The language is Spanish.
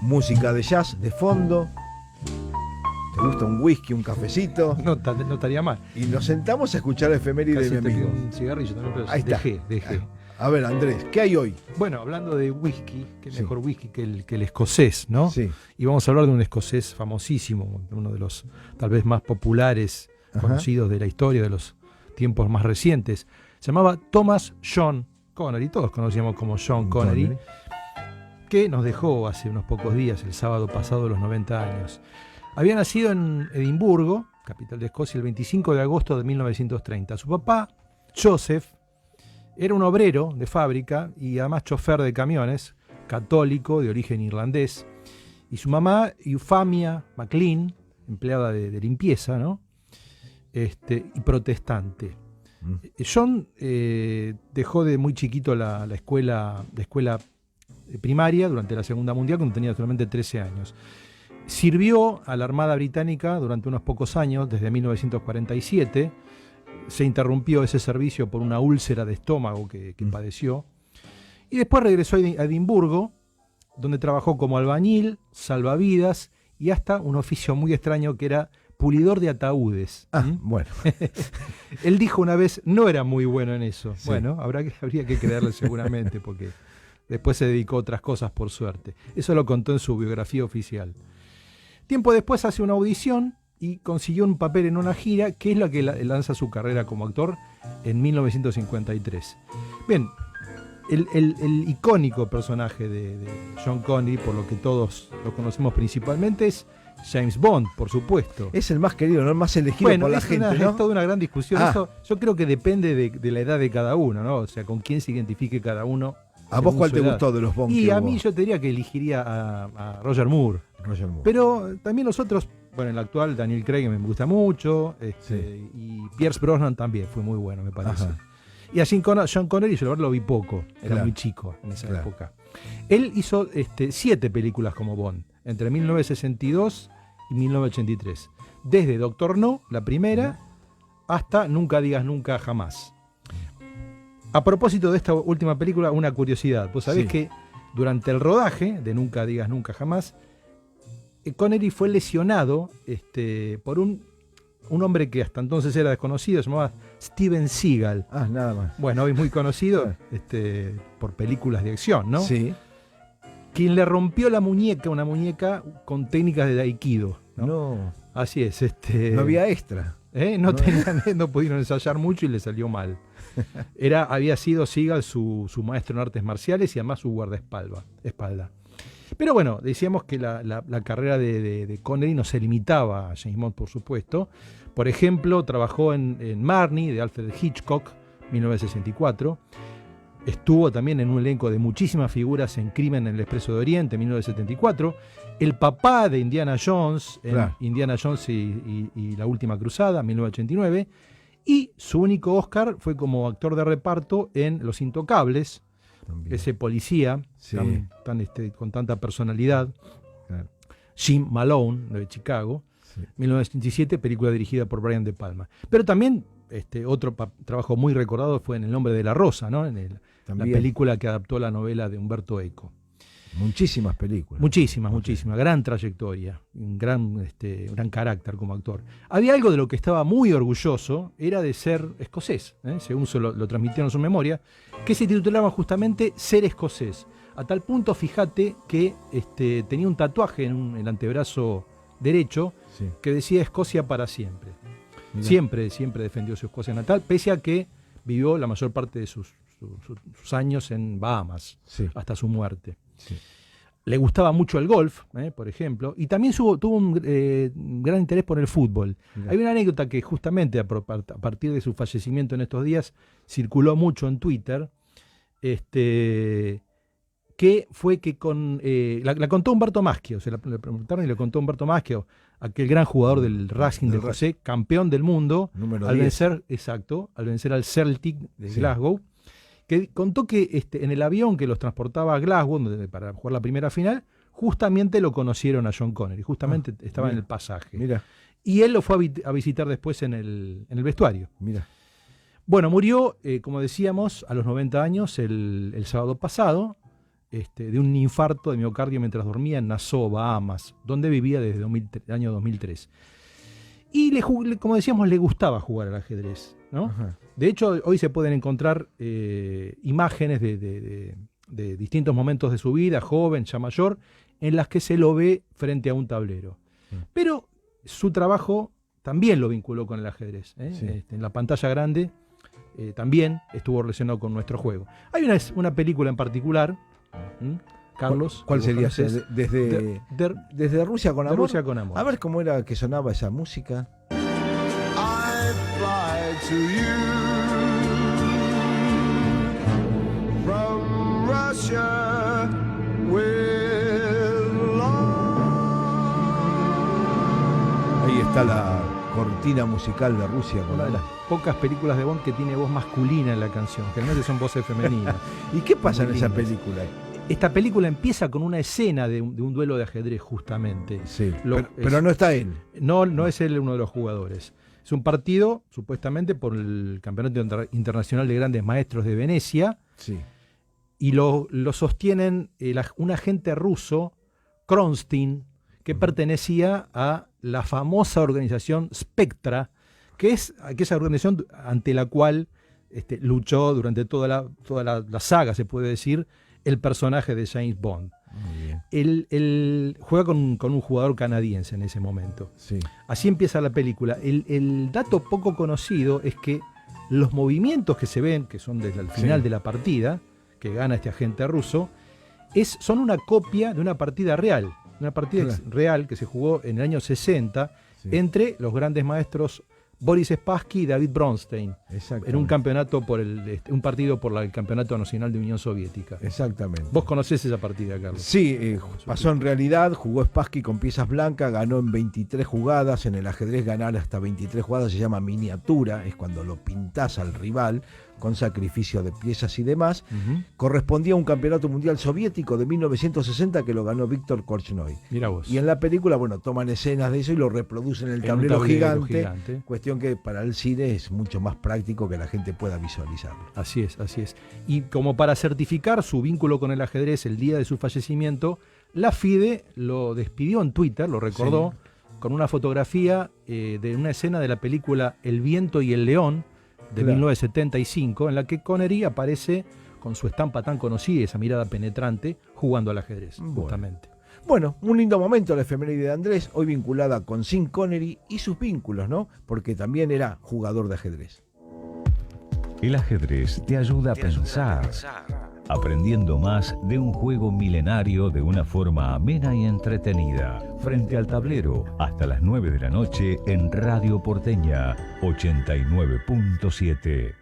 música de jazz de fondo. ¿Te gusta un whisky, un cafecito? No estaría mal. Y nos sentamos a escuchar efeméride de mi amigo. Un cigarrillo también, pero Ahí está. dejé. A ver, Andrés, ¿qué hay hoy? Bueno, hablando de whisky, qué Sí. mejor whisky que el escocés, ¿no? Sí. Y vamos a hablar de un escocés famosísimo, uno de los tal vez más populares, Ajá. conocidos de la historia de los tiempos más recientes. Se llamaba Thomas John Connery, todos conocíamos como John Connery, que nos dejó hace unos pocos días, el sábado pasado, de los 90 años. Había nacido en Edimburgo, capital de Escocia, el 25 de agosto de 1930. Su papá, Joseph, era un obrero de fábrica y además chofer de camiones, católico de origen irlandés. Y su mamá, Euphemia MacLean, empleada de limpieza, ¿no? Y protestante. John dejó de muy chiquito la escuela primaria durante la Segunda Mundial, cuando tenía solamente 13 años. Sirvió a la Armada Británica durante unos pocos años, desde 1947. Se interrumpió ese servicio por una úlcera de estómago que padeció. Y después regresó a Edimburgo, donde trabajó como albañil, salvavidas y hasta un oficio muy extraño que era pulidor de ataúdes. Bueno. Él dijo una vez, no era muy bueno en eso. Sí. Bueno, habría que creerle seguramente, porque después se dedicó a otras cosas por suerte. Eso lo contó en su biografía oficial. Tiempo después hace una audición y consiguió un papel en una gira, que es la que lanza su carrera como actor en 1953. Bien, el icónico personaje de John Connery, por lo que todos lo conocemos principalmente, es James Bond, por supuesto. Es el más querido, ¿no? El más elegido por la gente, ¿no? Es toda una gran discusión. Ah. Eso, yo creo que depende de la edad de cada uno, ¿no? O sea, con quién se identifique cada uno. ¿A vos según cuál su te edad. gustó de los Bond? Y que a hubo? mí yo te diría que elegiría a Roger Moore. Roger Moore. Pero también los otros, bueno, el actual Daniel Craig me gusta mucho, Sí. y Pierce Brosnan también fue muy bueno, me parece. Ajá. Y a John Connery yo la verdad lo vi poco, era Claro. muy chico en esa Claro. época. Él hizo 7 películas como Bond, entre 1962 y 1983. Desde Doctor No, la primera, hasta Nunca digas nunca jamás. A propósito de esta última película, una curiosidad. Vos sabés Sí. que durante el rodaje de Nunca digas nunca jamás, Connery fue lesionado por un hombre que hasta entonces era desconocido, se llamaba Steven Seagal. Nada más. Bueno, hoy muy conocido por películas de acción, ¿no? Sí. Quien le rompió la muñeca, una muñeca con técnicas de aikido, ¿no? No. Así es. No había extra. No pudieron ensayar mucho y le salió mal. Había sido Seagal su maestro en artes marciales y además su guardaespaldas. Pero bueno, decíamos que la carrera de Connery no se limitaba a James Bond, por supuesto. Por ejemplo, trabajó en Marnie, de Alfred Hitchcock, 1964. Estuvo también en un elenco de muchísimas figuras en Crimen en el Expreso de Oriente, 1974. El papá de Indiana Jones, en Claro. Indiana Jones y la Última Cruzada, 1989. Y su único Oscar fue como actor de reparto en Los Intocables, También. ese policía Sí. con tanta personalidad. Claro. Jim Malone, de Chicago, Sí. 1987, película dirigida por Brian De Palma. Pero también otro trabajo muy recordado fue en El nombre de la rosa, ¿no? La También. película que adaptó la novela de Humberto Eco. Muchísimas películas. Muchísimas, gran trayectoria, un gran carácter como actor. Había algo de lo que estaba muy orgulloso, era de ser escocés, según lo transmitieron en su memoria, que se titulaba justamente Ser escocés. A tal punto, fíjate, que tenía un tatuaje en el antebrazo derecho Sí. que decía Escocia para siempre. Mirá. Siempre defendió su Escocia natal, pese a que vivió la mayor parte de sus años en Bahamas, Sí. hasta su muerte. Sí. Le gustaba mucho el golf, por ejemplo, y también tuvo un gran interés por el fútbol. Mirá. Hay una anécdota que justamente a partir de su fallecimiento en estos días circuló mucho en Twitter, que fue que la contó Humberto Maschio, le preguntaron y le contó Humberto Maschio, aquel gran jugador del Racing de José, campeón del mundo, Número al 10. vencer al Celtic de Sí. Glasgow, que contó que en el avión que los transportaba a Glasgow para jugar la primera final, justamente lo conocieron a John Connery, justamente estaba en mira. el pasaje. Mira, Y él lo fue a visitar después en el vestuario. mira. Bueno, murió, como decíamos, a los 90 años el sábado pasado. de un infarto de miocardio mientras dormía en Nassau, Bahamas, donde vivía desde el año 2003. Y como decíamos, le gustaba jugar al ajedrez, ¿no? Ajá. De hecho, hoy se pueden encontrar imágenes de distintos momentos de su vida, joven, ya mayor, en las que se lo ve frente a un tablero. Pero su trabajo también lo vinculó con el ajedrez. Sí. En la pantalla grande también estuvo relacionado con nuestro juego. Hay una película en particular, Carlos. ¿Cuál sería? ¿Conoces? Desde Rusia con De amor. Rusia con amor. A ver cómo era que sonaba esa música. I fly to you from Russia with love. Ahí está la cortina musical de Rusia con Una de las amor. pocas películas de Bond que tiene voz masculina en la canción, generalmente son voces femeninas. ¿Y qué pasa en Muy esa lindas. película? Esta película empieza con una escena de un duelo de ajedrez, justamente. Sí, Lo- pero no está él. No es él uno de los jugadores. Es un partido, supuestamente, por el Campeonato Internacional de Grandes Maestros de Venecia, Sí. y lo sostienen un agente ruso, Kronstein, que pertenecía a la famosa organización Spectra, que es aquella organización ante la cual luchó durante toda la saga, se puede decir, el personaje de James Bond. Muy bien. Él juega con un jugador canadiense en ese momento. Sí. Así empieza la película. El dato poco conocido es que los movimientos que se ven, que son desde el final Sí. de la partida, que gana este agente ruso, son una copia de una partida real. Una partida Claro. real que se jugó en el año 60 Sí. entre los grandes maestros Boris Spassky y David Bronstein, Exactamente. en un campeonato un partido por el Campeonato Nacional de Unión Soviética. Exactamente. Vos conocés esa partida, Carlos. Sí, pasó en realidad, jugó Spassky con piezas blancas, ganó en 23 jugadas, en el ajedrez ganar hasta 23 jugadas se llama miniatura, es cuando lo pintás al rival con sacrificio de piezas y demás. Ujú. Correspondía a un campeonato mundial soviético de 1960 que lo ganó Víctor Korchnoi. Mira vos. Y en la película, bueno, toman escenas de eso y lo reproducen en el En un tablero, tablero gigante, cuestión que para el cine es mucho más práctico que la gente pueda visualizarlo. Así es, así es. Y como para certificar su vínculo con el ajedrez el día de su fallecimiento, la FIDE lo despidió en Twitter, lo recordó, con una fotografía de una escena de la película El viento y el león, de Claro. 1975, en la que Connery aparece con su estampa tan conocida y esa mirada penetrante, jugando al ajedrez, Bueno. justamente. Bueno, un lindo momento la efeméride de Andrés, hoy vinculada con Sean Connery y sus vínculos, ¿no? Porque también era jugador de ajedrez. El ajedrez te ayuda a pensar, aprendiendo más de un juego milenario de una forma amena y entretenida. Frente al tablero, hasta las 9 de la noche en Radio Porteña 89.7.